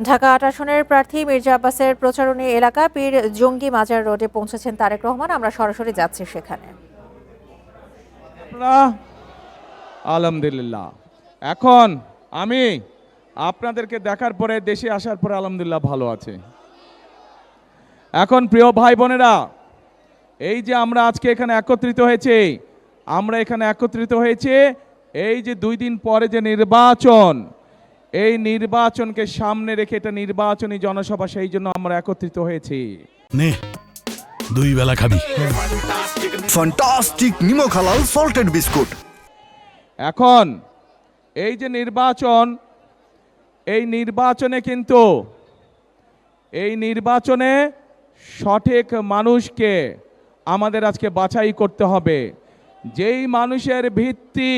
ঢাকা ৮ আসনের প্রার্থী মির্জা আব্বাসের প্রচারণী এলাকা পীর জঙ্গি মাজার রোডে পৌঁছেছেন তারেক রহমান। আমরা সরাসরি যাচ্ছি সেখানে। আলহামদুলিল্লাহ, এখন আমি আপনাদেরকে দেখার পরে দেশে আসার পরে আলহামদুলিল্লাহ ভালো আছে। এখন প্রিয় ভাই বোনেরা, এই যে আমরা আজকে এখানে একত্রিত হয়েছে, এই যে 2 দিন পরে যে নির্বাচন, এই নির্বাচনকে সামনে রেখে এটা নির্বাচনী জনসভা, সেই জন্য আমরা একত্রিত হয়েছি। নে 2 বেলা খাবি ফ্যান্টাস্টিক নিমো খালাল সল্টেড বিস্কুট। এখন এই যে নির্বাচন, এই নির্বাচনে সঠিক মানুষকে আমাদের আজকে বাছাই করতে হবে। যেই মানুষের ভিত্তি,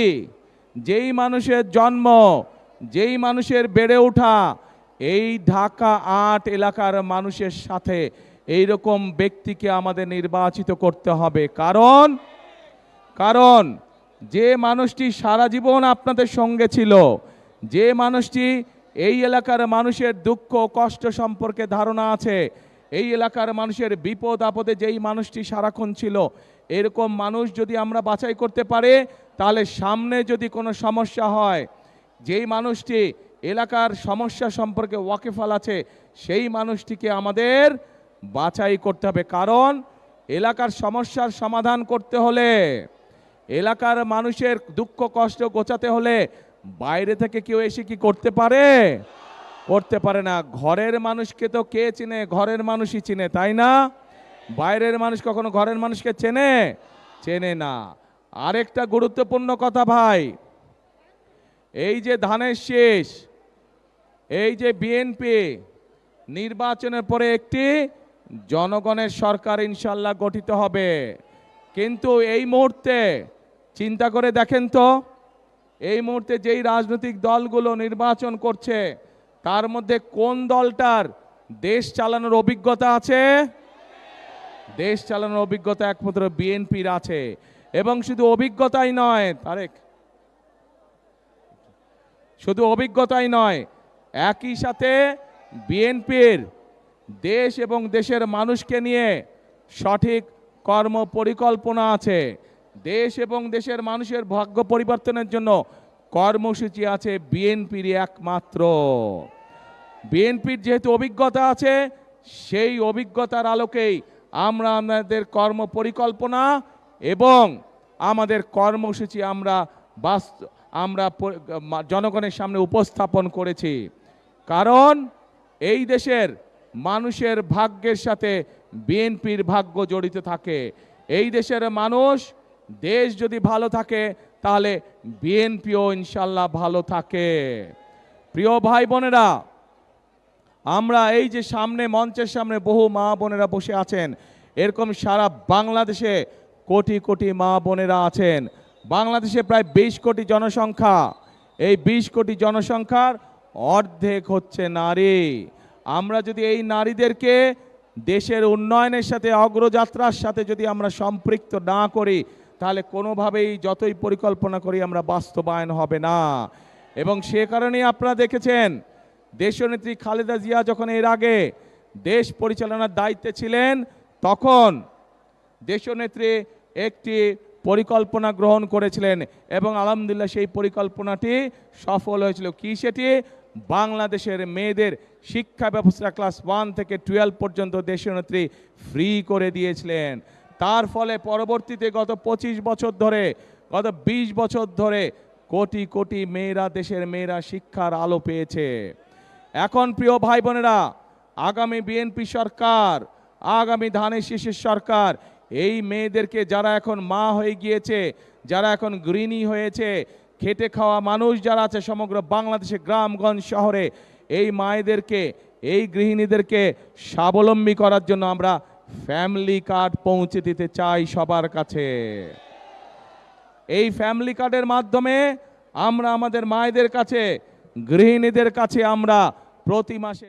যেই মানুষের জন্ম, যেই মানুষের বেড়ে ওঠা এই ঢাকা 8 এলাকার মানুষের সাথে, এই রকম ব্যক্তিকে আমাদের নির্বাচিত করতে হবে। কারণ যে মানুষটি সারা জীবন আপনাদের সঙ্গে ছিল, যে মানুষটি এই এলাকার মানুষের দুঃখ কষ্ট সম্পর্কে ধারণা আছে, এই এলাকার মানুষের বিপদ আপদে যেই মানুষটি সারাক্ষণ ছিল, এরকম মানুষ যদি আমরা বাছাই করতে পারি, তাহলে সামনে যদি কোনো সমস্যা হয়, যেই মানুষটি এলাকার সমস্যা সম্পর্কে ওয়াকিফাল আছে, সেই মানুষটিকে আমাদের বাছাই করতে হবে। কারণ এলাকার সমস্যার সমাধান করতে হলে, এলাকার মানুষের দুঃখ কষ্ট গোছাতে হলে বাইরে থেকে কেউ এসে কি করতে পারে না। ঘরের মানুষকে তো কে চিনে? ঘরের মানুষই চিনে, তাই না? বাইরের মানুষ কখনো ঘরের মানুষকে চেনে না। আরেকটা গুরুত্বপূর্ণ কথা ভাই, এই যে ধানের শেষ, এই যে বিএনপি নির্বাচনের পরে একটি জনগণের সরকার ইনশাল্লাহ গঠিত হবে। কিন্তু এই মুহূর্তে চিন্তা করে দেখেন তো, এই মুহূর্তে যেই রাজনৈতিক দলগুলো নির্বাচন করছে, তার মধ্যে কোন দলটার দেশ চালানোর অভিজ্ঞতা আছে? দেশ চালানোর অভিজ্ঞতা একমাত্র বিএনপির আছে। এবং শুধু অভিজ্ঞতাই নয় তারেক, শুধু অভিজ্ঞতাই নয়, একই সাথে বিএনপির দেশ এবং দেশের মানুষকে নিয়ে সঠিক কর্ম পরিকল্পনা আছে। দেশ এবং দেশের মানুষের ভাগ্য পরিবর্তনের জন্য কর্মসূচি আছে বিএনপির একমাত্র। বিএনপির যেহেতু অভিজ্ঞতা আছে, সেই অভিজ্ঞতার আলোকেই আমরা আমাদের কর্ম পরিকল্পনা এবং আমাদের কর্মসূচি আমরা জনগণের সামনে উপস্থাপন করেছি। কারণ এই দেশের মানুষের ভাগ্যের সাথে বিএনপির ভাগ্য জড়িত থাকে। এই দেশের মানুষ, দেশ যদি ভালো থাকে তাহলে বিএনপিও ইনশাল্লাহ ভালো থাকে। প্রিয় ভাই বোনেরা, আমরা এই যে সামনে মঞ্চের সামনে বহু মা বোনেরা বসে আছেন, এরকম সারা বাংলাদেশে কোটি কোটি মা বোনেরা আছেন। বাংলাদেশে প্রায় 20 কোটি জনসংখ্যা। এই 20 কোটি জনসংখ্যার অর্ধেক হচ্ছে নারী। আমরা যদি এই নারীদেরকে দেশের উন্নয়নের সাথে, অগ্রযাত্রার সাথে যদি আমরা সম্পৃক্ত না করি, তাহলে কোনোভাবেই যতই পরিকল্পনা করি আমরা বাস্তবায়ন হবে না। এবং সে কারণেই আপনারা দেখেছেন, দেশনেত্রী খালেদা জিয়া যখন এর আগে দেশ পরিচালনার দায়িত্বে ছিলেন, তখন দেশনেত্রী একটি পরিকল্পনা গ্রহণ করেছিলেন এবং আলহামদুলিল্লাহ সেই পরিকল্পনাটি সফল হয়েছিল। কি সেটি? বাংলাদেশের মেয়েদের শিক্ষা ব্যবস্থা ক্লাস 1 থেকে 12 পর্যন্ত দেশনেত্রী ফ্রি করে দিয়েছিলেন। তার ফলে পরবর্তীতে গত 25 বছর ধরে, গত 20 বছর ধরে কোটি কোটি মেয়েরা, দেশের মেয়েরা শিক্ষার আলো পেয়েছে। এখন প্রিয় ভাই বোনেরা, আগামী বিএনপি সরকার, আগামী ধানের শীষের সরকার এই মেয়েদেরকে, যারা এখন মা হয়ে গিয়েছে, যারা এখন গৃহিণী হয়েছে, খেটে খাওয়া মানুষ যারা আছে সমগ্র বাংলাদেশে গ্রামগঞ্জ শহরে, এই মায়েদেরকে, এই গৃহিণীদেরকে স্বাবলম্বী করার জন্য আমরা ফ্যামিলি কার্ড পৌঁছে দিতে চাই সবার কাছে। এই ফ্যামিলি কার্ডের মাধ্যমে আমরা আমাদের মায়েদের কাছে, গৃহিণীদের কাছে আমরা প্রতি মাসে